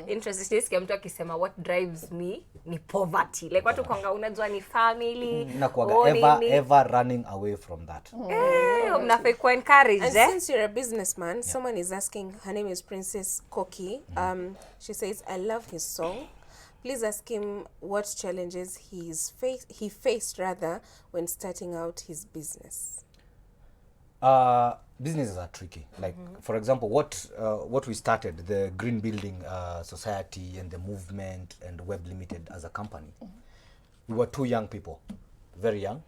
Interesting. Nisikia mtu akisema what drives me ni poverty. Like watu kwanga unajua ni family. Nakuwaga ever running away from that. Mnafai kuwa encouraged, And since you're a businessman, someone is asking, her name is Princess Koki. She says, I love his song. Please ask him what challenges he faced rather when starting out his business. Businesses are tricky. Like for example, what we started, the Green Building Society and the movement and Web Limited as a company, we were two young people, very young,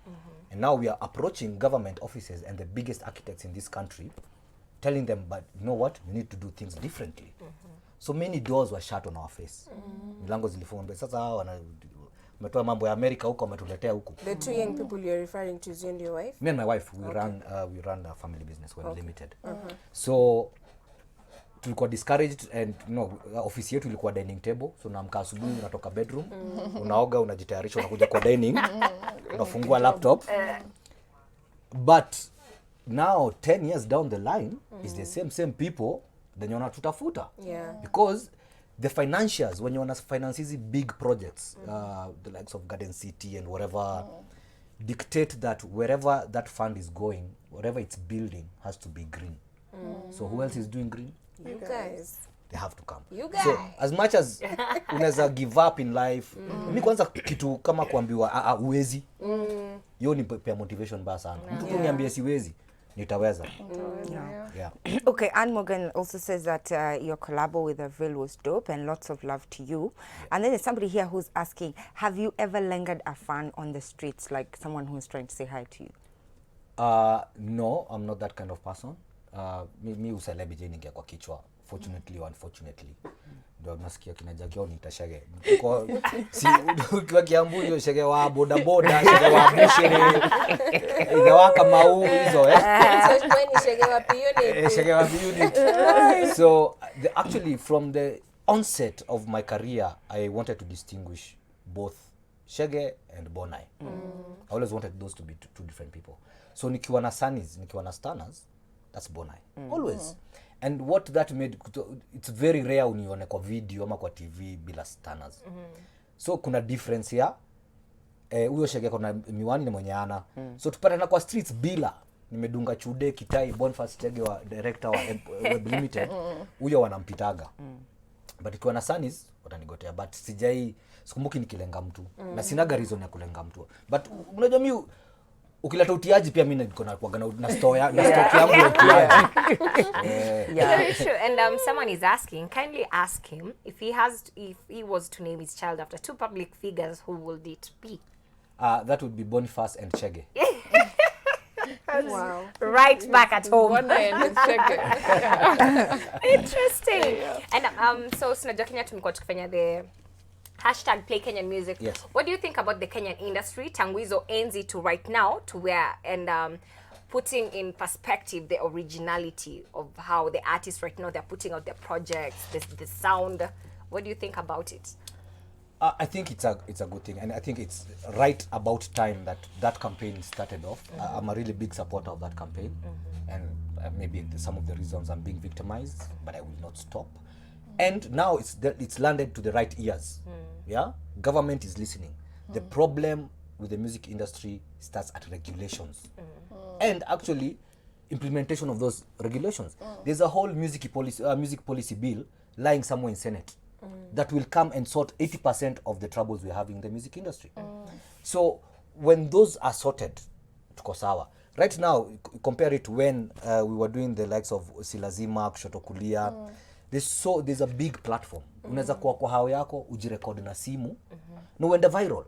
and now we are approaching government offices and the biggest architects in this country, telling them, but you know what, we need to do things differently. So many doors were shut on our face. Milango zilifungwa. Sasa umetoa mambo ya America huko umetuletea huko. The two young people you're referring to is you and your wife? Me and my wife, we run a family business, Web Limited. So tulikuwa discouraged, and you know, office yetu ilikuwa dining table. So unaamka asubuhi, unatoka bedroom, unaoga, unajitayarisha, unakuja kwa dining, unafungua laptop. But now 10 years down the line, is the same people then wanatutafuta. Yeah. Because the financiers, when you want to finance these big projects, the likes of Garden City and whatever, dictate that wherever that fund is going, whatever it's building has to be green. So who else is doing green? You guys. They have to come. You guys. So as much as unaweza give up in life, mi kwanza kitu kama kuambiwa uwezi, hiyo ni pia motivation baya sana. Mtu tu niambie siwezi, nitaweza. Yeah. Okay, Anne Morgan also says that your collabo with Avril was dope and lots of love to you. And then there's somebody here who's asking, have you ever lingered a fan on the streets, like someone who's trying to say hi to you? No, I'm not that kind of person. Mi uselebi ningia kwa kichwa, fortunately or unfortunately. Ndio nasikia kina Jackie ni Shege. Kwa Kiambu hiyo Shege wa boda boda, Shege wa bushiri. Ile waka mau hizo So when you shake up unit. Shege wa unit. So actually from the onset of my career, I wanted to distinguish both Shege and Bonai. I always wanted those to be two different people. So nikiwa na Sunnies, nikiwa na Stanners, that's Bonai. Always. And what that made, it's very rare unione kwa video ama kwa TV bila stanners. So kuna difference ya huyo Chege kuna miwani ni mwenye ana. So tupatana kwa streets bila nimedunga Chude Kitai Boniface Chege wa director wa Web Limited, huyo wanampitaga. But ikiwa na Sunnies watanigotea, but sikumbuki nikilenga mtu na sinaga reason ya kulenga mtu. But unajua mimi ukileta utiaji pia mimi niko na kuaga na store yangu ya utiaji. Very true. And someone is asking, kindly ask him if he was to name his child after two public figures, who would it be? That would be Boniface and Chege. Wow. Right back at home. One and Chege. Interesting. And so tunajua Kenya tumekuwa tukifanya the hashtag Play Kenyan Music. Yes. What do you think about the Kenyan industry tangu hizo enzi to right now to where, and putting in perspective the originality of how the artists right now they're putting out their projects, the sound? What do you think about it? I think it's a good thing, and I think it's right about time that campaign started off. I'm a really big supporter of that campaign, and maybe some of the reasons I'm being victimized, but I will not stop. And now it's landed to the right ears. Yeah, government is listening. The problem with the music industry starts at regulations, and actually implementation of those regulations. There's a whole music policy bill lying somewhere in Senate that will come and sort 80% of the troubles we're having in the music industry. So when those are sorted, tuko sawa. Right now, compare it to when we were doing the likes of Silazima, Kushoto Kulia. There's a big platform. Unaweza kuwa kwa hao yako ujirecord na simu na uende viral.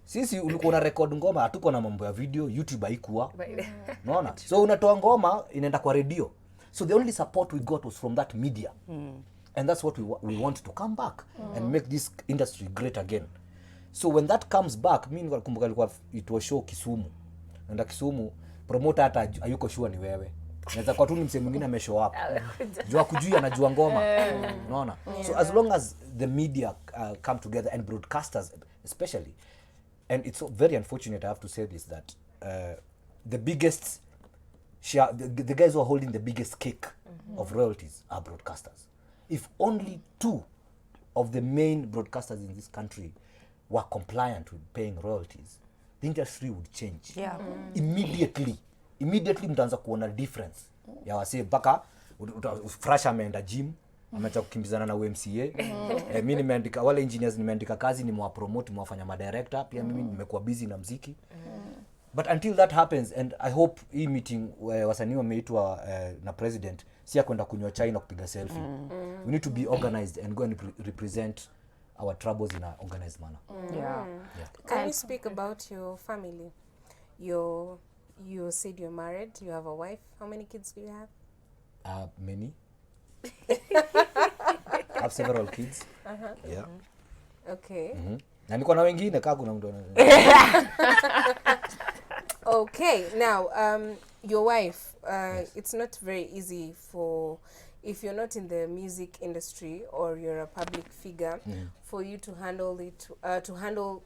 Sisi ulikuwa na record ngoma, hatuko na mambo ya video, YouTube haikuwa. Unaona? So unatoa ngoma inaenda kwa radio. So the only support we got was from that media. And that's what we want to come back and make this industry great again. So when that comes back, mimi nakumbuka ilikuwa it was show Kisumu. Nenda Kisumu, promoter hata hayuko sure ni wewe. Naweza kwa tu ni msemo mwingine ameshow up. Jua kujui anajua ngoma. Unaona? So as long as the media come together and broadcasters especially, and it's very unfortunate I have to say this, that the biggest share, the guys who are holding the biggest cake of royalties are broadcasters. If only 2 of the main broadcasters in this country were compliant with paying royalties, the industry would change. Yeah. Immediately mtaanza kuona difference. Ya wase mpaka fresh ameenda gym, ameacha kukimbizana na UMCA. Mimi nimeandika, wale engineers nimeandika kazi, nimewapromote, nimewafanya madirector, pia mimi nimekuwa busy na muziki. But until that happens, and I hope hii meeting wasanii wameitwa na president, si ya kwenda kunywa chai na kupiga selfie. We need to be organized and go and represent our troubles in an organized manner. Can you speak about your family? You said you're married, you have a wife. How many kids do you have? Many. I have several kids. Yeah. Okay. Na niko na wengine kama kuna mtu Okay, now your wife, it's not very easy if you're not in the music industry or you're a public figure, for you to handle it, to handle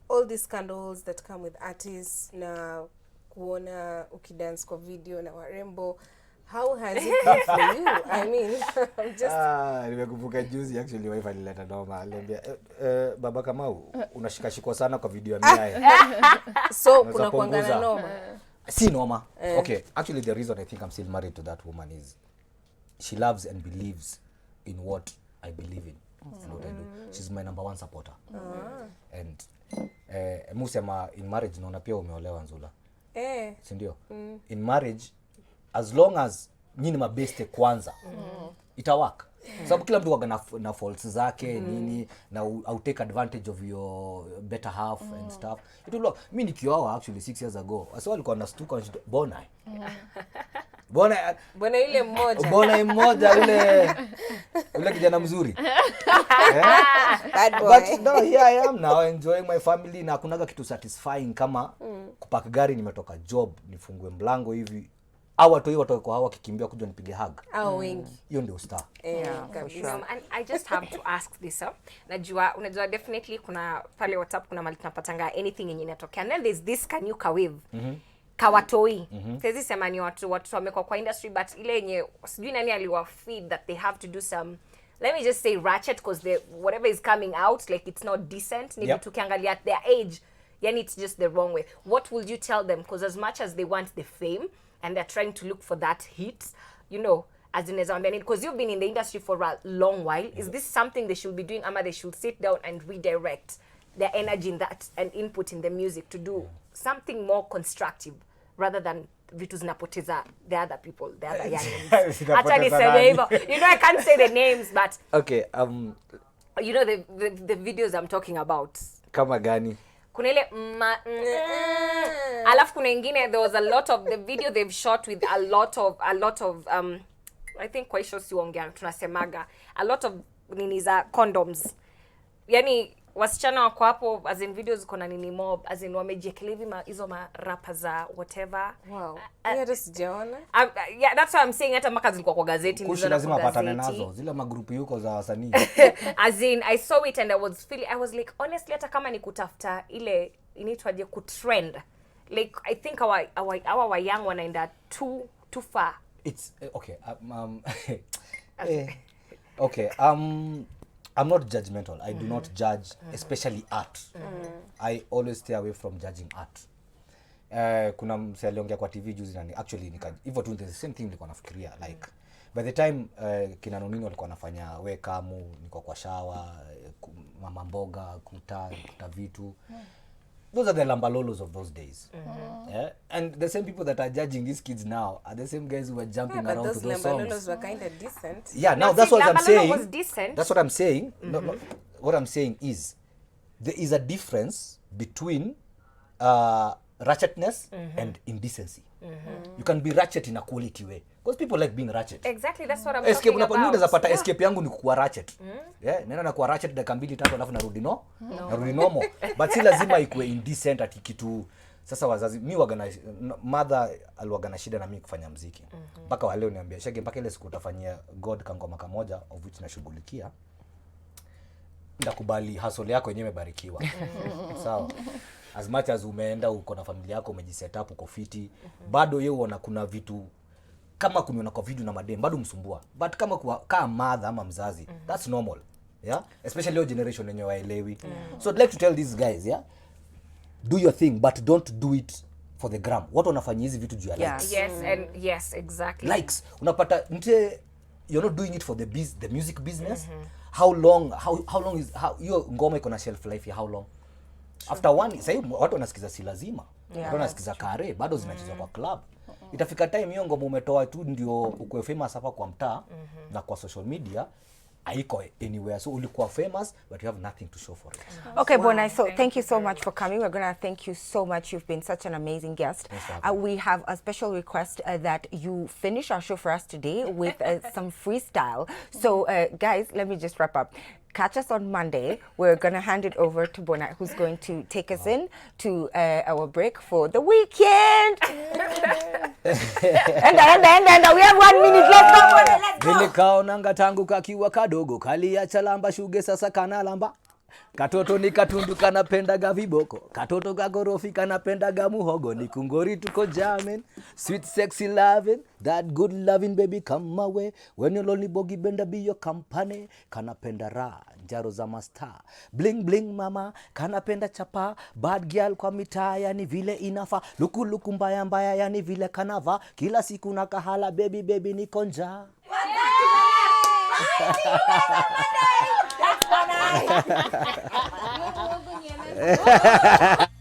all these scandals that come with artists, na kuona ukidance kwa video na warembo. How has it been for you? I mean, I'm just... nimekumbuka juzi actually wife alileta noma, aliambia baba Kamau unashikashikwa sana kwa video ya miae. So kuna kuangana noma. Si noma. Okay, actually the reason I think I'm still married to that woman is she loves and believes in what I believe in and what I do. She's my number 1 supporter. And musema in marriage naona pia umeolewa Nzula. Si ndio? In marriage, as long as nyinyi mabeste kwanza, ita work. Sababu kila mtu waga na faults zake nini, na I'll take advantage of your better half and stuff. It will work. Mimi nikioa actually 6 years ago, so alikuwa nastuka bona ile mmoja. Bona mmoja ule kijana mzuri. Bad boy. But no, here I am now enjoying my family, na kunaga kitu satisfying kama kupaka gari, nimetoka job, nifungue mlango hivi, watu watoke kwa hawa kikimbia kuja nipige hug. Wengi. Hiyo ndio star. And I just have to ask this, unajua definitely kuna pale WhatsApp kuna mali tunapatanga anything yenye inatokea, and then there's this Kanyuka wave. kawatoi. Siwezi sema ni watu wamekuwa kwa industry, but ile yenye sijui nani aliwa feed that they have to do some, let me just say ratchet, because whatever is coming out, like it's not decent. Ni vitu kiangalia at their age, yani it's just the wrong way. What will you tell them? Because as much as they want the fame and they're trying to look for that hit, you know, as in because you've been in the industry for a long while, is this something they should be doing, ama they should sit down and redirect their energy in that and input in the music to do something more constructive rather than vitu zinapoteza the other people, the other young ones. Acha niseme hivyo. You know, I can't say the names, but Okay, you know the videos I'm talking about. kama gani? Kuna ile alafu kuna ingine, there was a lot of the video they've shot with a lot of I think kwa isho siongea tunasemaga a lot of nini za condoms, yani wasichana wako hapo, as in videos kuna nini mob, as in wamejiekelea hivi hizo rapa za whatever. Wow. Yeah, sijaona. Yeah, that's what I'm saying. Hata mpaka zilikuwa kwa gazeti, Kushi lazima patane nazo zile magrupu yuko za wasanii. As in I saw it and I was like, honestly, hata kama ni kutafuta ile inaitwaje kutrend, like I think our young wanaenda too far. It's okay. Okay. I'm not judgmental. I do not judge, especially art. I always stay away from judging art. Kuna mse aliongea kwa TV juzi nani, actually hivyo tu, the same thing nilikuwa nafikiria, like by the time kina Nonini walikuwa wanafanya we kamu, niko kwa shower, mama mboga, kuta vitu. Those are the lambalolos of those days. Yeah? And the same people that are judging these kids now are the same guys who were jumping around to those songs. But those lambalolos were kind of decent. Yeah, now that's what I'm saying. Was decent. That's what I'm saying. No, what I'm saying is there is a difference between ratchetness and indecency. You can be ratchet in a quality way, because people like being ratchet. Exactly, that's what I'm talking about. Unaweza pata escape yangu ni kuwa ratchet. Nenda na kuwa ratchet dakika 2-3 alafu narudi normal. But si lazima ikuwe indecent ati kitu. Sasa wazazi, mother aliwaga na shida na mimi kufanya muziki. Mpaka waleo niambia, Shege, mpaka ile siku utafanyia God kangoma kamoja of which nashughulikia, ndakubali hustle yako yenyewe imebarikiwa. Sawa. As much as umeenda uko na familia yako, umejiset up, uko fiti, bado yeye unaona kuna vitu kama kuniona kwa video na madem bado msumbua. But kama mother ama mzazi, that's normal. Yeah? Especially your generation yenye waelewi. So I'd like to tell these guys, yeah? Do your thing, but don't do it for the gram. Watu wanafanya hizi vitu juu ya likes. Yes, and yes, exactly. Likes. Unapata you're not doing it for the music business. How long is your ngoma iko na shelf life ya how long? After one, sasa watu wanasikiza si lazima. Watu wanasikiza kare, bado zinachezwa kwa club. Itafika time hiyo ngoma umetoa tu ndio uko famous hapa kwa mtaa na kwa social media, haiko anywhere. So ulikuwa famous but you have nothing to show for it. Okay, Bonai, so thank you so much for coming. We're going to thank you so much. You've been such an amazing guest. We have a special request that you finish our show for us today with some freestyle. So guys, let me just wrap up. Catch us on Monday. We're going to hand it over to Bonai, who's going to take us in to our break for the weekend. And we have 1 minute left. Let's go. Nilikaonanga tangu kakiwa kadogo, kaliacha lamba shuge sasa kana lamba. Katoto ni katundu kanapendaga viboko, katoto kagorofi kanapendaga muhogo, ni kungori tuko jamming, sweet sexy loving, that good loving baby come my way, when you're lonely bogi benda be your company, kanapenda ra, njaro za master, bling bling mama, kanapenda chapa, bad girl kwa mitaa yani vile inafa, luku mbaya mbaya yani vile kanava, kila siku na kahala baby niko njaa. That's